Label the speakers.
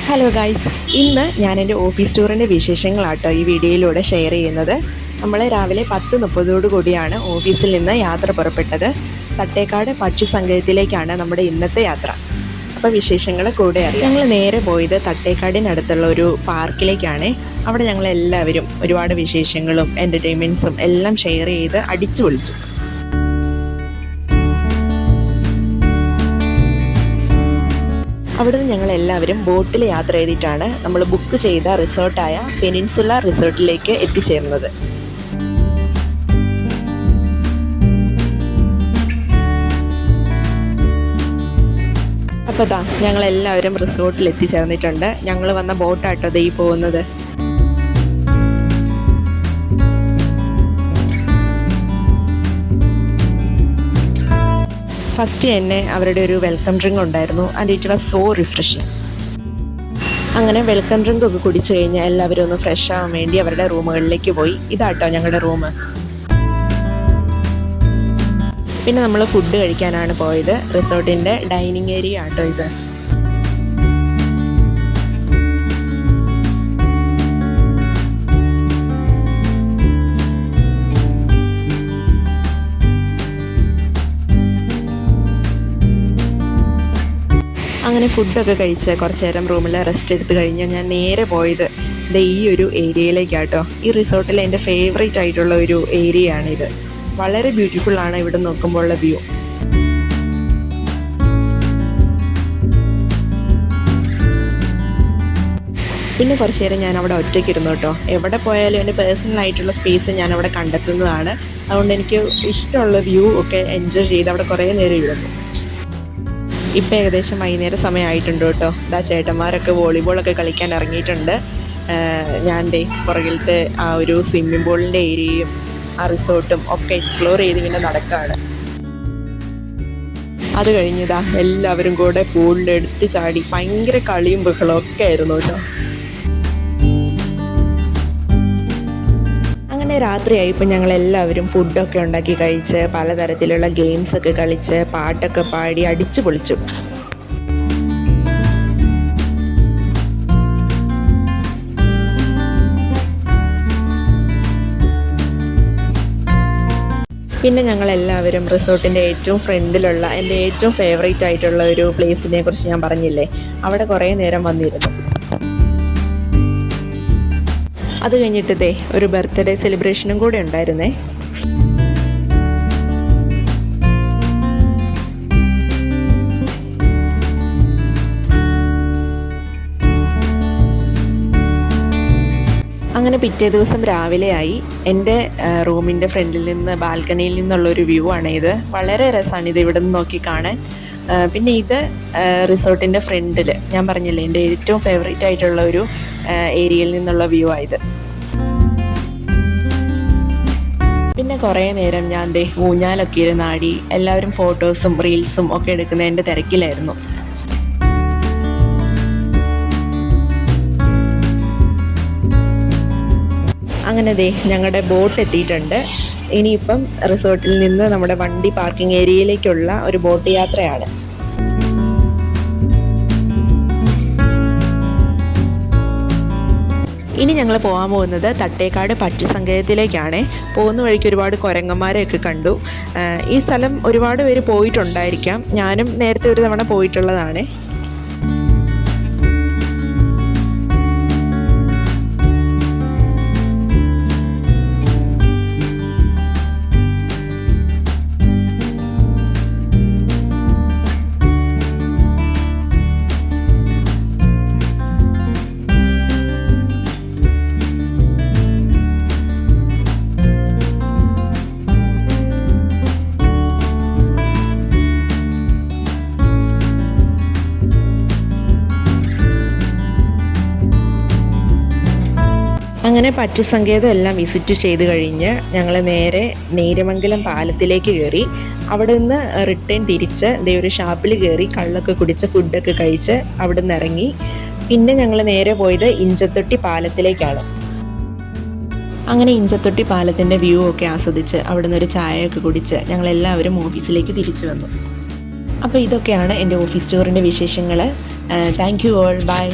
Speaker 1: Hello guys, ഇന്ന് ഞാൻ എൻ്റെ ഓഫീസ് ടൂറിൻ്റെ വിശേഷങ്ങളാട്ടോ ഈ വീഡിയോയിലൂടെ ഷെയർ ചെയ്യുന്നത്. നമ്മൾ രാവിലെ 10:30 കൂടിയാണ് ഓഫീസിൽ നിന്ന് യാത്ര പുറപ്പെട്ടത്. തട്ടേക്കാട് പക്ഷി സങ്കേതത്തിലേക്കാണ് നമ്മുടെ ഇന്നത്തെ യാത്ര. അപ്പോൾ വിശേഷങ്ങൾ കൂടെ അറിയാം. ഞങ്ങൾ നേരെ പോയത് തട്ടേക്കാടിനടുത്തുള്ള ഒരു പാർക്കിലേക്കാണ്. അവിടെ ഞങ്ങളെല്ലാവരും ഒരുപാട് വിശേഷങ്ങളും എൻ്റർടൈൻമെൻറ്റ്സും എല്ലാം ഷെയർ ചെയ്ത് അടിച്ചു പൊളിച്ചു. അവിടുന്ന് ഞങ്ങളെല്ലാവരും ബോട്ടിൽ യാത്ര ചെയ്തിട്ടാണ് നമ്മൾ ബുക്ക് ചെയ്ത റിസോർട്ടായ പെനിൻസുല റിസോർട്ടിലേക്ക് എത്തിച്ചേർന്നത്. അപ്പോൾ ഞങ്ങളെല്ലാവരും റിസോർട്ടിൽ എത്തിച്ചേർന്നിട്ടുണ്ട്. ഞങ്ങൾ വന്ന ബോട്ടാട്ടോ ദേ പോകുന്നത്. ഫസ്റ്റ് തന്നെ അവരുടെ ഒരു വെൽക്കം ഡ്രിങ്ക് ഉണ്ടായിരുന്നു. And it was so refreshing. അങ്ങനെ വെൽക്കം ഡ്രിങ്ക് ഒക്കെ കുടിച്ചു കഴിഞ്ഞാൽ എല്ലാവരും ഒന്ന് ഫ്രഷ് ആവാൻ വേണ്ടി അവരുടെ റൂമുകളിലേക്ക് പോയി. ഇതാട്ടോ ഞങ്ങളുടെ റൂം. പിന്നെ നമ്മൾ ഫുഡ് കഴിക്കാനാണ് പോയത്. റിസോർട്ടിൻ്റെ ഡൈനിങ് ഏരിയ ആട്ടോ ഇത്. അങ്ങനെ ഫുഡൊക്കെ കഴിച്ച് കുറച്ച് നേരം റൂമിൽ റെസ്റ്റ് എടുത്ത് കഴിഞ്ഞാൽ ഞാൻ നേരെ പോയത് ഈ ഒരു ഏരിയയിലേക്കാട്ടോ. ഈ റിസോർട്ടിലെ എൻ്റെ ഫേവറേറ്റ് ആയിട്ടുള്ള ഒരു ഏരിയയാണിത്. വളരെ ബ്യൂട്ടിഫുള്ളാണ് ഇവിടെ നോക്കുമ്പോഴുള്ള വ്യൂ. പിന്നെ കുറച്ച് നേരം ഞാൻ അവിടെ ഒറ്റയ്ക്കിരുന്നു കേട്ടോ. എവിടെ പോയാലും എൻ്റെ പേഴ്സണലായിട്ടുള്ള സ്പേസ് ഞാൻ അവിടെ കണ്ടെത്തുന്നതാണ്. അതുകൊണ്ട് എനിക്ക് ഇഷ്ടമുള്ള വ്യൂ ഒക്കെ എൻജോയ് ചെയ്ത് അവിടെ കുറേ നേരം ഇരുന്നു. ഇപ്പം ഏകദേശം വൈകുന്നേരം സമയമായിട്ടുണ്ട് കേട്ടോ. ചേട്ടന്മാരൊക്കെ വോളിബോളൊക്കെ കളിക്കാൻ ഇറങ്ങിയിട്ടുണ്ട്. ഞാൻ പുറകിലത്തെ ആ ഒരു സ്വിമ്മിംഗ് പൂളിൻ്റെ ഏരിയയും ആ റിസോർട്ടും ഒക്കെ എക്സ്പ്ലോർ ചെയ്തിങ്ങനെ നടക്കുകയാണ്. അത് കഴിഞ്ഞതാ എല്ലാവരും കൂടെ പൂളിൽ എടുത്ത് ചാടി ഭയങ്കര കളിയും ബഹളവും ഒക്കെ ആയിരുന്നു കേട്ടോ. അങ്ങനെ രാത്രിയായി. ഇപ്പം ഞങ്ങളെല്ലാവരും ഫുഡൊക്കെ ഉണ്ടാക്കി കഴിച്ച് പലതരത്തിലുള്ള ഗെയിംസൊക്കെ കളിച്ച് പാട്ടൊക്കെ പാടി അടിച്ചു പൊളിച്ചു. പിന്നെ ഞങ്ങളെല്ലാവരും റിസോർട്ടിൻ്റെ ഏറ്റവും ഫ്രണ്ടിലുള്ള എൻ്റെ ഏറ്റവും ഫേവറേറ്റ് ആയിട്ടുള്ള ഒരു പ്ലേസിനെ കുറിച്ച് ഞാൻ പറഞ്ഞില്ലേ, അവിടെ കുറേ നേരം വന്നിരുന്നു. അത് കഴിഞ്ഞിട്ട് ഒരു ബർത്ത്ഡേ സെലിബ്രേഷനും കൂടെ ഉണ്ടായിരുന്നേ. അങ്ങനെ പിറ്റേ ദിവസം രാവിലെയായി. എൻ്റെ റൂമിൻ്റെ ഫ്രണ്ടിൽ നിന്ന് ബാൽക്കണിയിൽ നിന്നുള്ളൊരു വ്യൂ ആണ് ഇത്. വളരെ രസമാണ് ഇത് ഇവിടെ നിന്ന് നോക്കി കാണാൻ. പിന്നെ ഇത് റിസോർട്ടിൻ്റെ ഫ്രണ്ടിൽ ഞാൻ പറഞ്ഞില്ലേ എൻ്റെ ഏറ്റവും ഫേവറേറ്റ് ആയിട്ടുള്ള ഒരു ഏരിയയിൽ നിന്നുള്ള വ്യൂ ആയത്. പിന്നെ കുറേ നേരം ഞാൻ ഊഞ്ഞാലൊക്കെ ഇരുന്നാടി എല്ലാവരും ഫോട്ടോസും റീൽസും ഒക്കെ എടുക്കുന്നതിൻ്റെ തിരക്കിലായിരുന്നു. അങ്ങനെ ഞങ്ങളുടെ ബോട്ട് എത്തിയിട്ടുണ്ട്. ഇനിയിപ്പം റിസോർട്ടിൽ നിന്ന് നമ്മുടെ വണ്ടി പാർക്കിംഗ് ഏരിയയിലേക്കുള്ള ഒരു ബോട്ട് യാത്രയാണ്. ഇനി ഞങ്ങൾ പോകാൻ പോകുന്നത് തട്ടേക്കാട് പക്ഷി സങ്കേതത്തിലേക്കാണ്. പോകുന്ന വഴിക്ക് ഒരുപാട് കുരങ്ങന്മാരെയൊക്കെ കണ്ടു. ഈ സ്ഥലം ഒരുപാട് പേര് പോയിട്ടുണ്ടായിരിക്കാം. ഞാനും നേരത്തെ ഒരു തവണ പോയിട്ടുള്ളതാണ്. അങ്ങനെ പക്ഷി സങ്കേതം എല്ലാം വിസിറ്റ് ചെയ്ത് കഴിഞ്ഞ് ഞങ്ങൾ നേരെ നേര്യമംഗലം പാലത്തിലേക്ക് കയറി. അവിടെ നിന്ന് റിട്ടേൺ തിരിച്ച് ഒരു ഷാപ്പിൽ കയറി കള്ളൊക്കെ കുടിച്ച് ഫുഡൊക്കെ കഴിച്ച് അവിടെ നിന്ന് ഇറങ്ങി. പിന്നെ ഞങ്ങൾ നേരെ പോയത് ഇഞ്ചത്തൊട്ടി പാലത്തിലേക്കാണ്. അങ്ങനെ ഇഞ്ചത്തൊട്ടി പാലത്തിൻ്റെ വ്യൂ ഒക്കെ ആസ്വദിച്ച് അവിടെ നിന്ന് ഒരു ചായയൊക്കെ കുടിച്ച് ഞങ്ങളെല്ലാവരും ഓഫീസിലേക്ക് തിരിച്ചു വന്നു. അപ്പോൾ ഇതൊക്കെയാണ് എൻ്റെ ഓഫീസ് ടൂറിൻ്റെ വിശേഷങ്ങൾ. Thank you all. ബൈ.